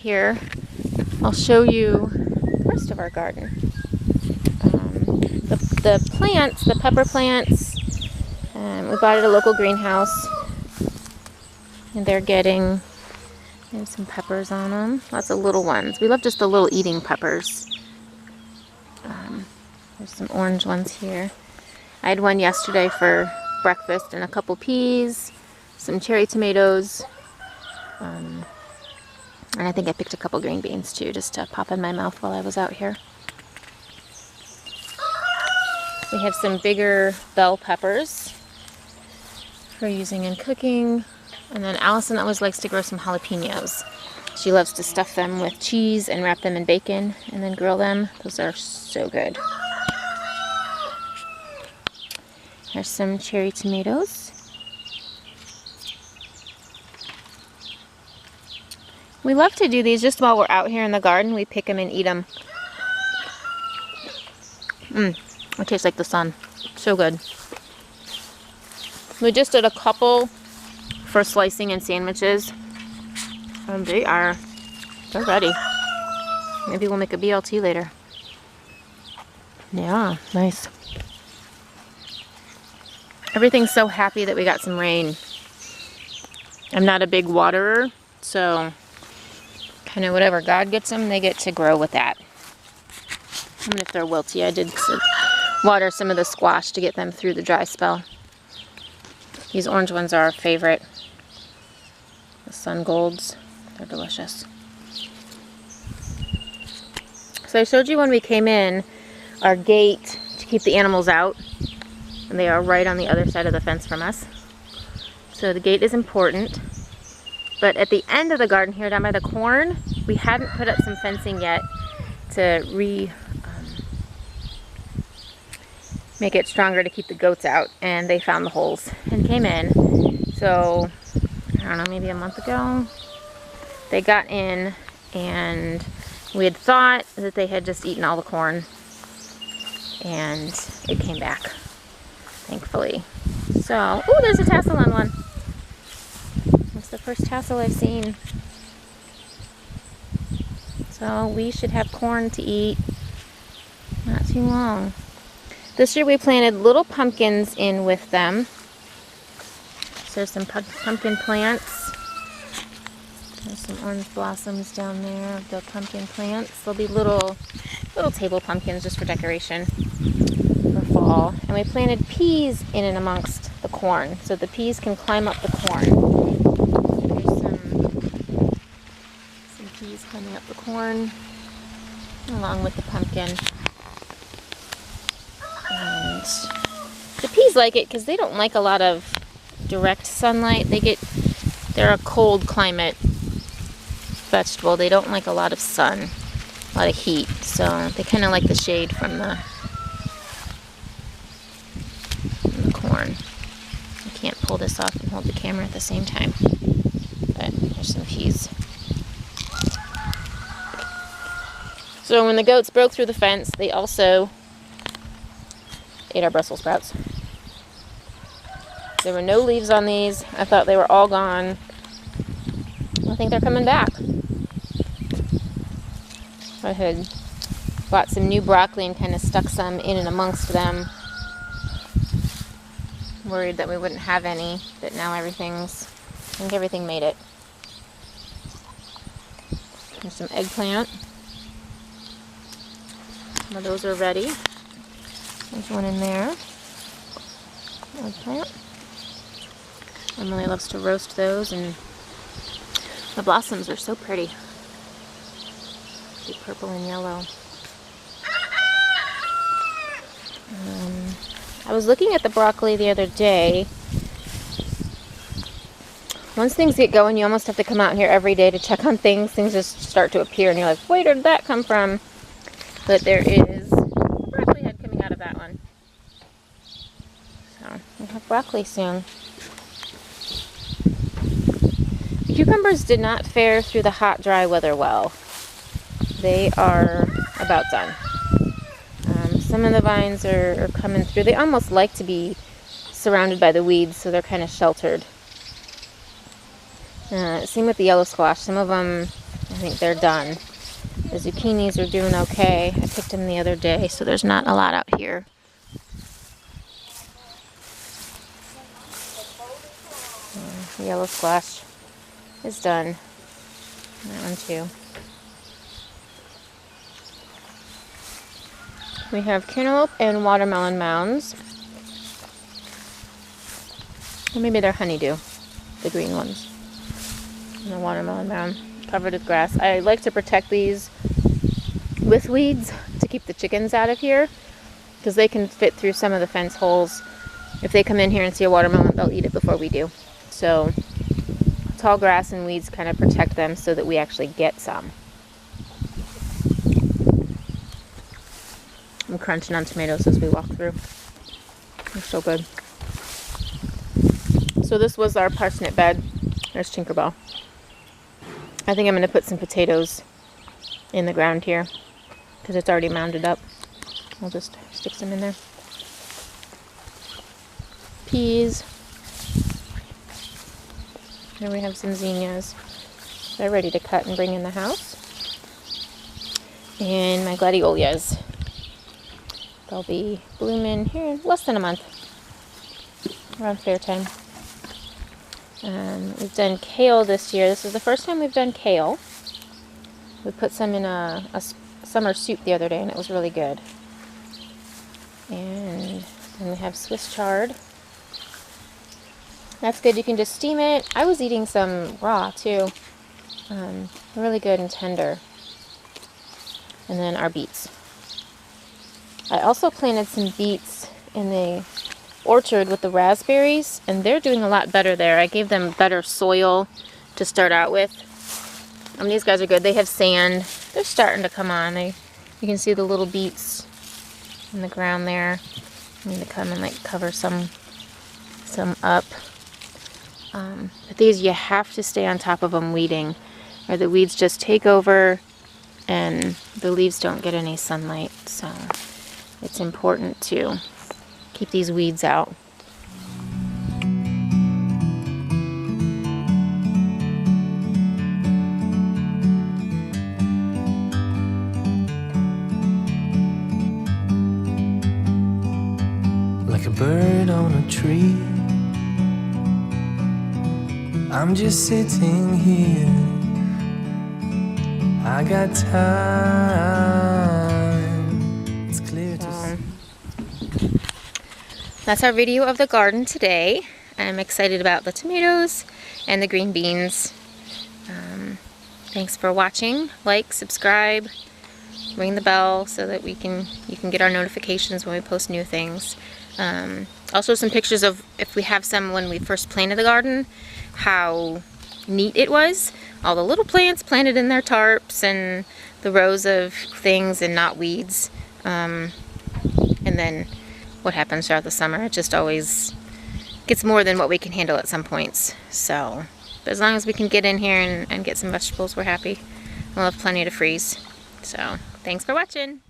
here, I'll show you the rest of our garden. The plants, the pepper plants, we bought at a local greenhouse, and they're getting, there's some peppers on them, lots of little ones. We love just the little eating peppers. There's some orange ones here. I had one yesterday for breakfast, and a couple peas, some cherry tomatoes, and I think I picked a couple green beans too, just to pop in my mouth while I was out here. We have some bigger bell peppers for using in cooking. And then Allison always likes to grow some jalapenos. She loves to stuff them with cheese and wrap them in bacon and then grill them. Those are so good. There's some cherry tomatoes. We love to do these just while we're out here in the garden. We pick them and eat them. It tastes like the sun. So good. We just did a couple for slicing and sandwiches. They're ready. Maybe we'll make a BLT later. Yeah, nice. Everything's so happy that we got some rain. I'm not a big waterer, so kind of whatever God gets them, they get to grow with that. Even if they're wilty, I did water some of the squash to get them through the dry spell. These orange ones are our favorite. The sun golds, they're delicious. So I showed you when we came in our gate to keep the animals out, and they are right on the other side of the fence from us. So the gate is important. But at the end of the garden here down by the corn, we hadn't put up some fencing yet to make it stronger to keep the goats out, and they found the holes and came in. So I don't know, maybe a month ago they got in, and we had thought that they had just eaten all the corn, and it came back, thankfully. So, oh, there's a tassel on one. That's the first tassel I've seen. So we should have corn to eat not too long. This year we planted little pumpkins in with them. So there's some pumpkin plants. There's some orange blossoms down there of the pumpkin plants. There'll be little table pumpkins just for decoration for fall. And we planted peas in and amongst the corn, so the peas can climb up the corn. There's some peas climbing up the corn along with the pumpkin. And the peas like it because they don't like a lot of direct sunlight. They're a cold climate vegetable. They don't like a lot of sun, a lot of heat. So they kind of like the shade from the corn. I can't pull this off and hold the camera at the same time. But there's some peas. So when the goats broke through the fence, they also ate our Brussels sprouts. There were no leaves on these. I thought they were all gone. I think they're coming back. I had bought some new broccoli and kind of stuck some in and amongst them. Worried that we wouldn't have any, but now I think everything made it. There's some eggplant. Some of those are ready. There's one in there. Eggplant. Emily loves to roast those, and the blossoms are so pretty. Pretty purple and yellow. I was looking at the broccoli the other day. Once things get going, you almost have to come out here every day to check on things. Things just start to appear, and you're like, where did that come from? But there is a broccoli head coming out of that one. So we'll have broccoli soon. The cucumbers did not fare through the hot, dry weather well. They are about done. Some of the vines are coming through. They almost like to be surrounded by the weeds, so they're kind of sheltered. Same with the yellow squash. Some of them think they're done. The zucchinis are doing okay. I picked them the other day, so there's not a lot out here. Yellow squash is done. That one too. We have cantaloupe and watermelon mounds. Or maybe they're honeydew, the green ones. And the watermelon mound covered with grass. I like to protect these with weeds to keep the chickens out of here, because they can fit through some of the fence holes. If they come in here and see a watermelon, they'll eat it before we do. So tall grass and weeds kind of protect them so that we actually get some. I'm crunching on tomatoes as we walk through. They're so good. So this was our parsnip bed. There's Tinkerbell. I think I'm going to put some potatoes in the ground here because it's already mounded up. I'll just stick some in there. Peas. Here we have some zinnias. They're ready to cut and bring in the house. And my gladiolus. They'll be blooming here in less than a month, around fair time. We've done kale this year. This is the first time we've done kale. We put some in a summer soup the other day, and it was really good. And then we have Swiss chard. That's good. You can just steam it. I was eating some raw too. Really good and tender. And then our beets. I also planted some beets in the orchard with the raspberries, and they're doing a lot better there. I gave them better soil to start out with. These guys are good. They have sand. They're starting to come on. You can see the little beets in the ground there. I need to come and like cover some up. But these, you have to stay on top of them weeding, or the weeds just take over and the leaves don't get any sunlight. So it's important to keep these weeds out. Like a bird on a tree, I'm just sitting here. I got time. It's clear to see. That's our video of the garden today. I'm excited about the tomatoes and the green beans. Thanks for watching. Like, subscribe, ring the bell so that you can get our notifications when we post new things. I'll show some pictures of if we have some when we first planted the garden, how neat it was. All the little plants planted in their tarps and the rows of things and not weeds. And then what happens throughout the summer. It just always gets more than what we can handle at some points. So, but as long as we can get in here and get some vegetables, we're happy. We'll have plenty to freeze. So, thanks for watching.